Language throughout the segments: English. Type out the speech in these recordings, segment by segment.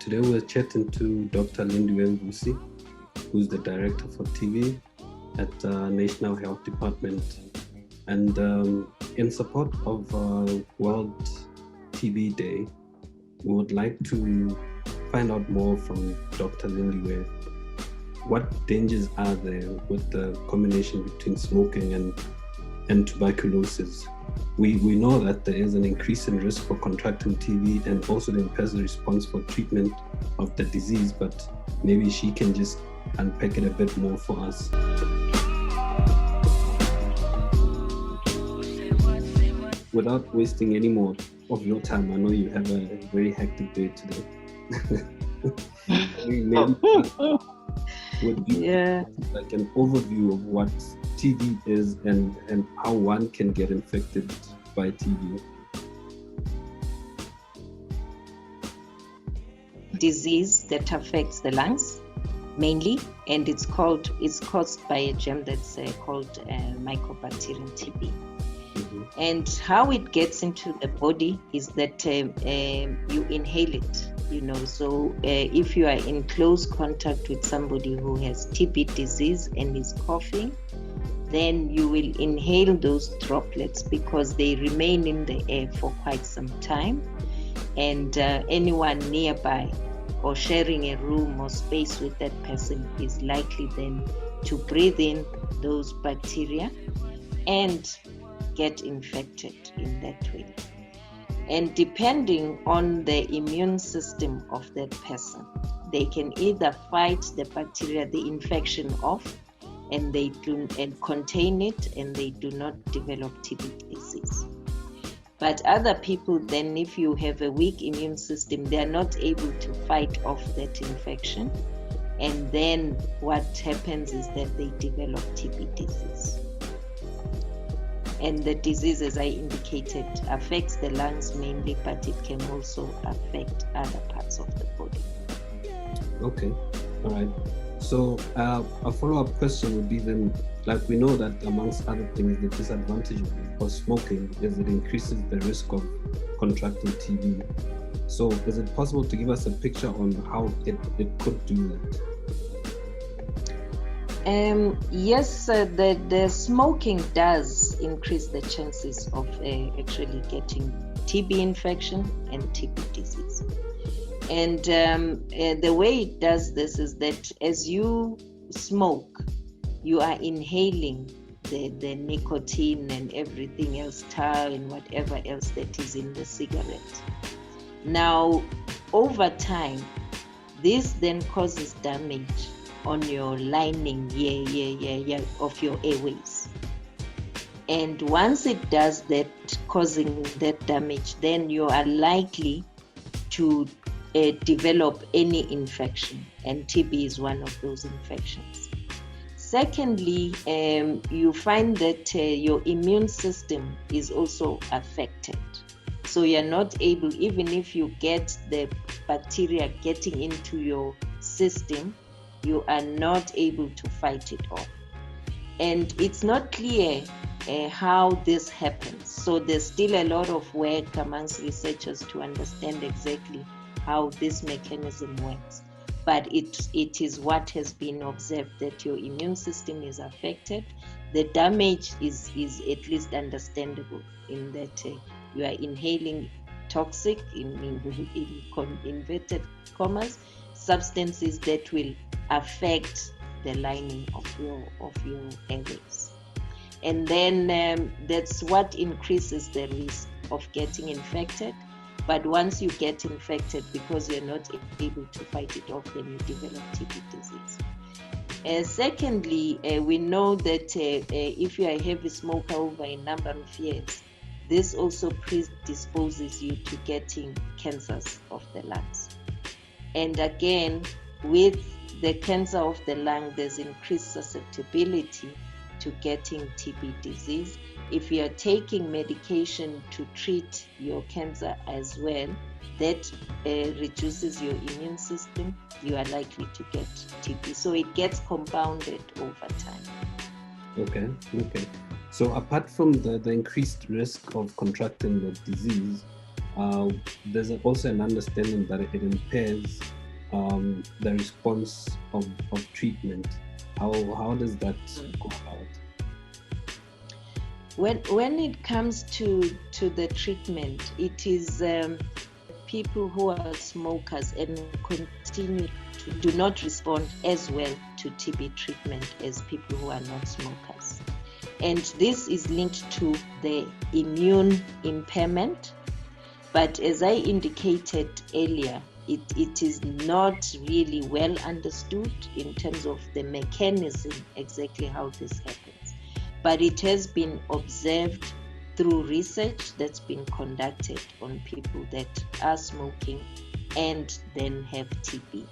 Today we're chatting to Dr. Lindwe Mvusi, who's the Director for TB at National Health Department. And in support of World TB Day, we would like to find out more from Dr. Lindwe. What dangers are there with the combination between smoking and tuberculosis? We know that there is an increase in risk for contracting TB and also the impairs the response for treatment of the disease, but maybe she can just unpack it a bit more for us. Without wasting any more of your time, I know you have a very hectic day today. Maybe would be like an overview of what TB is and how one can get infected by TB. Disease that affects the lungs mainly, and it's caused by a germ that's called Mycobacterium TB. Mm-hmm. And how it gets into the body is that you inhale it, so if you are in close contact with somebody who has TB disease and is coughing, then you will inhale those droplets because they remain in the air for quite some time, and anyone nearby or sharing a room or space with that person is likely then to breathe in those bacteria and get infected in that way. And depending on the immune system of that person, they can either fight the bacteria, the infection off, and they do and contain it, and they do not develop TB disease. But other people, then, if you have a weak immune system, they are not able to fight off that infection, and then what happens is that they develop TB disease. And the disease, as I indicated, affects the lungs mainly, but it can also affect other parts of the body. Okay, all right. So a follow-up question would be then, like we know that amongst other things, the disadvantage of smoking is it increases the risk of contracting TB. So is it possible to give us a picture on how it could do that? Yes, the smoking does increase the chances of actually getting TB infection and TB disease. And the way it does this is that as you smoke, you are inhaling the nicotine and everything else, tar and whatever else that is in the cigarette. Now, over time, this then causes damage on your lining of your airways. And once it does that, causing that damage, then you are likely to develop any infection, and TB is one of those infections. Secondly, you find that your immune system is also affected. So you're not able, even if you get the bacteria getting into your system, you are not able to fight it off. And it's not clear how this happens. So there's still a lot of work amongst researchers to understand exactly how this mechanism works. But it is what has been observed, that your immune system is affected. The damage is at least understandable in that you are inhaling toxic, in inverted commas, substances that will affect the lining of your airways. And then that's what increases the risk of getting infected. But once you get infected, because you're not able to fight it off, then you develop TB disease. Secondly, we know that if you're a heavy smoker over a number of years, this also predisposes you to getting cancers of the lungs. And again, with the cancer of the lung, there's increased susceptibility to getting TB disease. If you are taking medication to treat your cancer as well, that reduces your immune system, you are likely to get TB. So it gets compounded over time. Okay. So apart from the increased risk of contracting the disease, there's also an understanding that it impairs the response of treatment. How does that go about? When it comes to the treatment, it is people who are smokers and continue to do not respond as well to TB treatment as people who are not smokers. And this is linked to the immune impairment. But as I indicated earlier, it is not really well understood in terms of the mechanism, exactly how this happens. But it has been observed through research that's been conducted on people that are smoking and then have TB.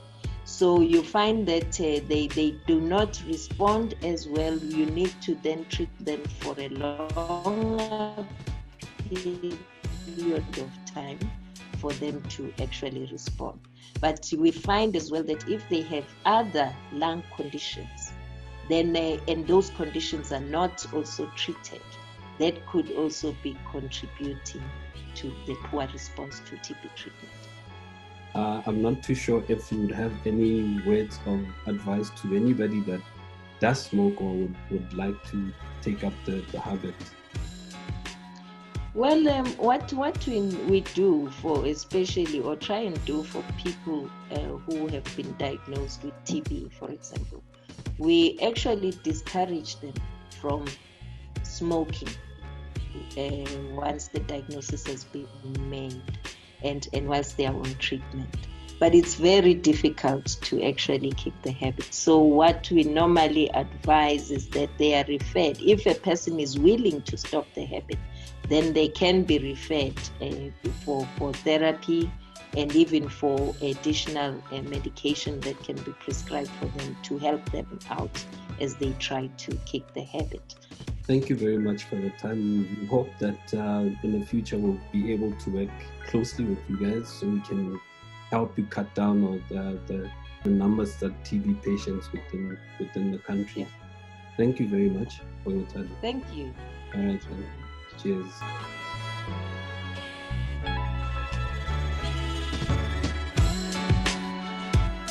So you find that they do not respond as well. You need to then treat them for a longer period of time for them to actually respond. But we find as well that if they have other lung conditions, then and those conditions are not also treated, that could also be contributing to the poor response to TB treatment. I'm not too sure if you would have any words of advice to anybody that does smoke or would like to take up the habit. Well, what we do for especially, or try and do for people who have been diagnosed with TB, for example, we actually discourage them from smoking once the diagnosis has been made and whilst they are on treatment. But it's very difficult to actually keep the habit. So what we normally advise is that they are referred. If a person is willing to stop the habit, then they can be referred for therapy and even for additional medication that can be prescribed for them to help them out as they try to kick the habit. Thank you very much for your time. We hope that in the future we'll be able to work closely with you guys so we can help you cut down on the numbers of TB patients within the country. Yeah. Thank you very much for your time. Thank you. All right, man. Cheers.